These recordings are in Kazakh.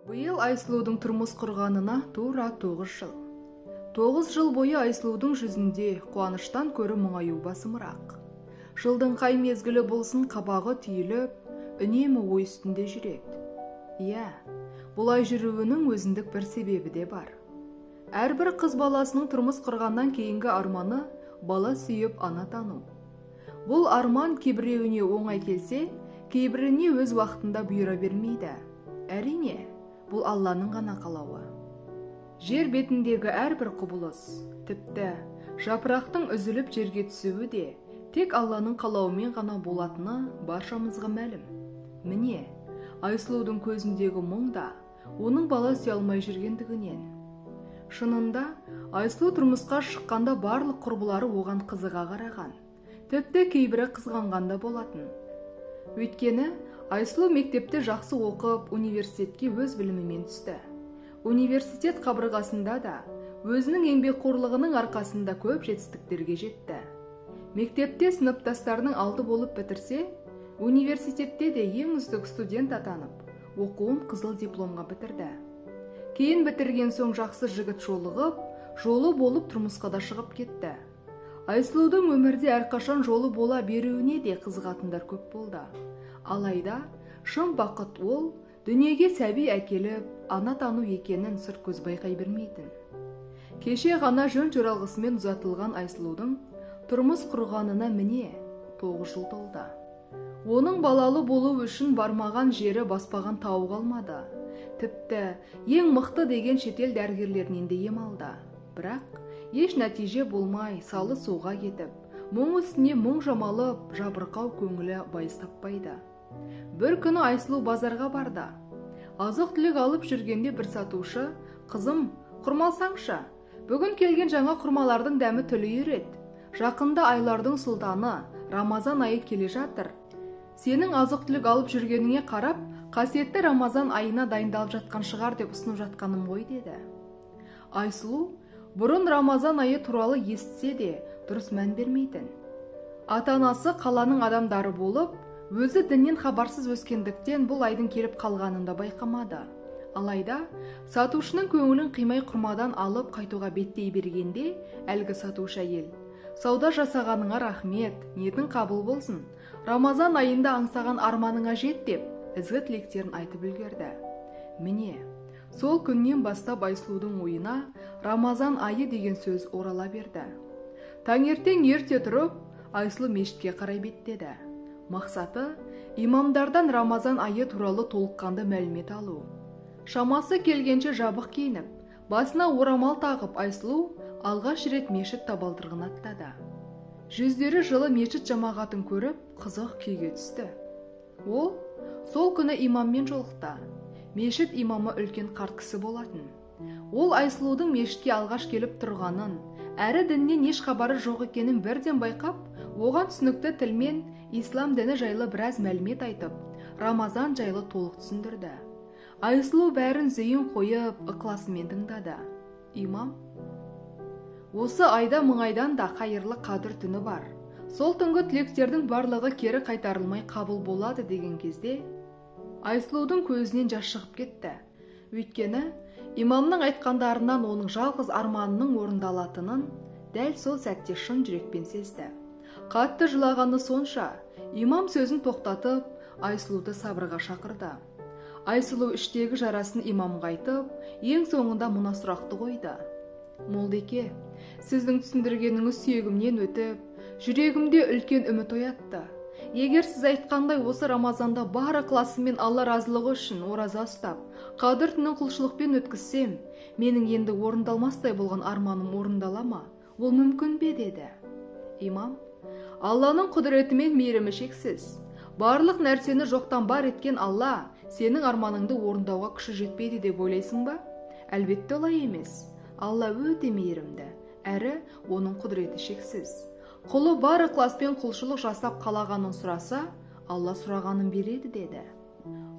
Биыл Айсұлудың тұрмыс құрғанына тура 9 жыл. 9 жыл бойы Айсұлудың жүзінде қуаныштан көрі мұңаю басымырақ. Жылдың қай мезгілі болсын қабағы түйіліп, үнемі ой үстінде жүреді. Иә, бұлай жүруінің өзіндік бір себебі де бар. Әрбір қыз баласының тұрмыс құрғаннан кейінгі арманы бала сүйіп ана тану. Бұл арман кейбіреуіне оңай келсе, кейбіріне өз уақытында бұйыра бермейді. Әрине, бұл Алланың ғана қалауы. Жер бетіндегі әрбір құбылыс, тіпті жапырақтың үзіліп жерге түсуі де тек Алланың қалауымен ғана болатыны баршамызға мәлім. Міне, Айсұлудың көзіндегі мұң да оның бала сүйе алмай жүргендігінен. Шынында, Айсұлу тұрмысқа шыққанда барлық құрбылары оған қызыға қараған. Тіпті кейбірі қызғанғанда болатын. Өйткені Айсұлу мектепте жақсы оқып, университетке өз білімімен түсті. Университет қабырғасында да өзінің еңбекқорлығының арқасында көп жетістіктерге жетті. Мектепте сыныптастарының алды болып бітірсе, университетте де ең үздік студент атанып, оқуын қызыл дипломға бітірді. Кейін бітірген соң жақсы жігіт жолығып, жолы болып тұрмысқа да шығып кетті. Айсұлудың өмірде әрқашан жолы бола беруіне де қызығатындар көп болды. Алайда, шын бақыт ол, дүниеге сәби әкеліп, ана тану екенін сырт көз байқай бермейтін. Кеше ғана жөн жоралғысымен ұзатылған Айсұлудың тұрмыс құрғанына міне 9 жыл толды. Оның балалы болу үшін бармаған жері баспаған тауы қалмады. Тіпті ең мықты деген шетел дәрігерлерінен де ем алды. Бірақ еш нәтиже болмай, салы суға кетіп, мұң үстіне мұң жамалып, жабырқау көңілі байыз таппайды. Бір күні Айсұлу базарға барды. Азық-түлік алып жүргенде бір сатушы: "Қызым, құрма алсаңшы, бүгін келген жаңа құрмалардың дәмі тілі үйрет. Жақында айлардың сұлтаны, Рамазан айы келе жатыр. Сенің азық-түлік алып жүргеніңе қарап, қасиетті Рамазан айына дайындалып жатқан шығар деп ұсынып жатқаным ғой", деді. Айсұлу бұрын Рамазан айы туралы естісе де дұрыс мән бермейтін. Ата-анасы қаланың адамдары болып, өзі діннен хабарсыз өскендіктен бұл айдың келіп қалғанын да байқамады. Алайда, сатушының көңілін қимай құрмадан алып қайтуға беттей бергенде, әлгі сатушы әйел: "Сауда жасағаныңа рахмет, ниетің қабыл болсын. Рамазан айында аңсаған арманыңа жет", деп ізгі тілектерін айтып үлгерді. Міне, сол күннен бастап Айсұлудың ойына Рамазан айы деген сөз орала берді. Таңертең ерте тұрып, Айсұлу мешітке қарай беттеді. Мақсаты имамдардан Рамазан айы туралы толыққанды мәлімет алу. Шамасы келгенше жабық киініп, басына орамал тағып, Айсұлу алғаш рет мешіт табалдырығын аттады. Жүздері жылы мешіт жамағатын көріп, қызық күйге түсті. Ол сол күні имаммен жолықты. Мешіт имамы үлкен қарт кісі болатын. Ол Айсұлудың мешітке алғаш келіп тұрғанын, әрі діннен еш хабары жоқ екенін бірден байқап, оған түсінікті тілмен ислам діні жайлы біраз мәлімет айтып, Рамазан жайлы толық түсіндірді. Айсұлу бәрін зейін қойып, ықыласымен тыңдады. Имам: "Осы айда мың айдан да қайырлы қадір түні бар. Сол түнгі тілектердің барлығы кері қайтарылмай қабыл болады", деген кезде Айсұлудың көзінен жас шығып кетті. Өйткені имамның айтқандарынан оның жалғыз арманының орындалатынын дәл сол сәтте шын жүрекпен сезді. Қатты жылағаны сонша, имам сөзін тоқтатып, Айсұлуды сабырға шақырды. Айсұлу іштегі жарасын имамға айтып, ең соңында мына сұрақты қойды: "Молдеке, сіздің түсіндіргеніңіз сүйегімнен өтіп, жүрегімде үлкен үміт оятты. Егер сіз айтқандай осы Рамазанда бар ықыласыммен Алла разылығы үшін ораза ұстап, қадір түнін құлшылықпен өткізсем, менің енді орындалмастай болған арманым орындала ма? Ол мүмкін бе?" деді. Имам: "Алланың құдіретімен мейірімі шексіз. Барлық нәрсені жоқтан бар еткен Алла сенің арманыңды орындауға күші жетпейді деп ойлайсың ба? Әлбетте олай емес. Алла өте мейірімді, әрі оның құдіреті шексіз. Құлы бар ықыласпен құлшылық жасап қалағанын сұраса, Алла сұрағанын береді", деді.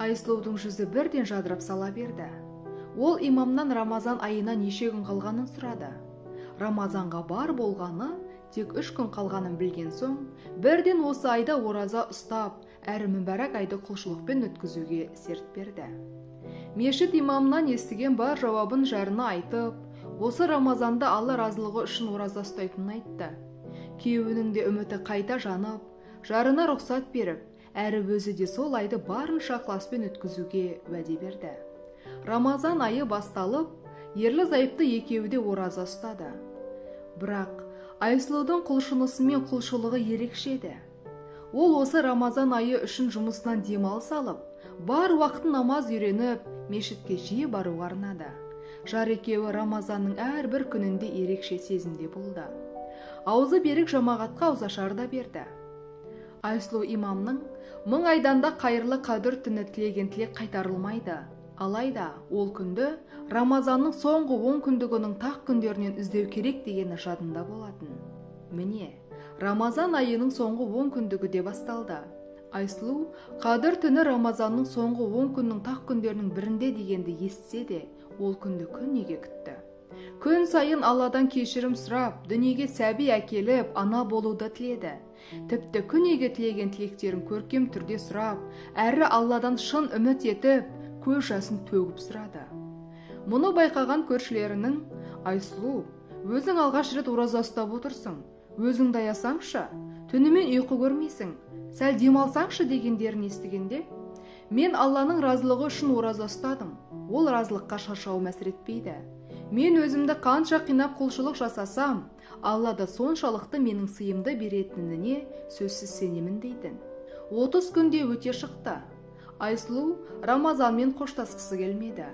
Айсұлудың жүзі бірден жадырап сала берді. Ол имамнан Рамазан айына неше күн қалғанын сұрады. Рамазанға бар болғаны тек 3 күн қалғанын білген соң, бірден осы айда ораза ұстап, әрі мүбәрак айды құлшылықпен өткізуге серт берді. Мешіт имамынан естіген бар жауабын жарына айтып, осы Рамазанда Алла разылығы үшін ораза ұстайтынын айтты. Күйеуінің де үміті қайта жанып, жарына рұқсат беріп, әрі өзі де сол айды барынша ықыласпен өткізуге уәде берді. Рамазан айы басталып, ерлі-зайыпты екеуі де ораза ұстады. Бірақ Айсұлудың құлшынысы мен құлшылығы ерекше еді. Ол осы Рамазан айы үшін жұмысынан демалыс алып, бар уақытын намаз үйреніп, мешітке жиі баруға арнады. Жар екеуі Рамазанның әрбір күнінде ерекше сезімде болды. Аузы берік жамағатқа аузашар да берді. Айсұлу имамның 1000 айданда қайырлы қадір түні тілеген тілек қайтарылмайды. Алайда ол күнді Рамазанның соңғы 10 күндігінің тақ күндерінен іздеу керек дегені жадында болатын. Міне, Рамазан айының соңғы 10 күндігі де басталды. Айсұлу қадір түні Рамазанның соңғы 10 күннің тақ күндерінің бірінде дегенді естісе де, ол күнді күн неге күтті. Күн сайын Алладан кешірім сұрап, дүниеге сәби әкеліп, ана болуды тіледі. Тіпті күнеге тілеген тілектерін көркем түрде сұрап, әрі Алладан шын үміт етіп, көз жасын төгіп сұрады. Мұны байқаған көршілерінің, Айсұлу, өзің алғаш рет ораза ұстап отырсың, өзіңді аясаңшы, түнімен ұйқы көрмейсің, сәл демалсаңшы дегендерін естігенде, мен Алланың разылығы үшін ораза ұстадым, ол разылыққа шаршауым әсер етпейді. Мен өзімді қанша қинап құлшылық жасасам, Алла да соншалықты менің сыйымды беретініне сөзсіз сенемін дейтін. 30 күнде өте шықты. Айсұлу Рамазанмен қоштасқысы келмеді.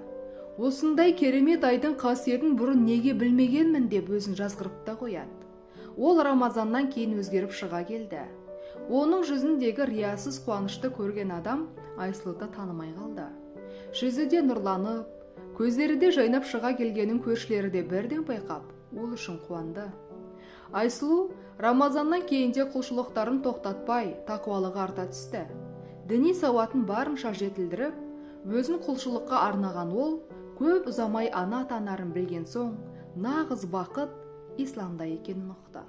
Осындай керемет айдың қасиетін бұрын неге білмегенмін деп өзін жазғырып та қояды. Ол Рамазаннан кейін өзгеріп шыға келді. Оның жүзіндегі риясыз қуанышты көрген адам Айсұлуды танымай қалды. Жүзі де нұрланып, көздері де жайнап шыға келгенін көршілері де бірден байқап, ол үшін қуанды. Айсұлу Рамазаннан кейінде құлшылықтарын тоқтатпай, тақуалығы арта түсті. Діни сауатын барынша жетілдіріп, өзін құлшылыққа арнаған ол, көп ұзамай ана атанарын білген соң, нағыз бақыт исламда екенін ұқты.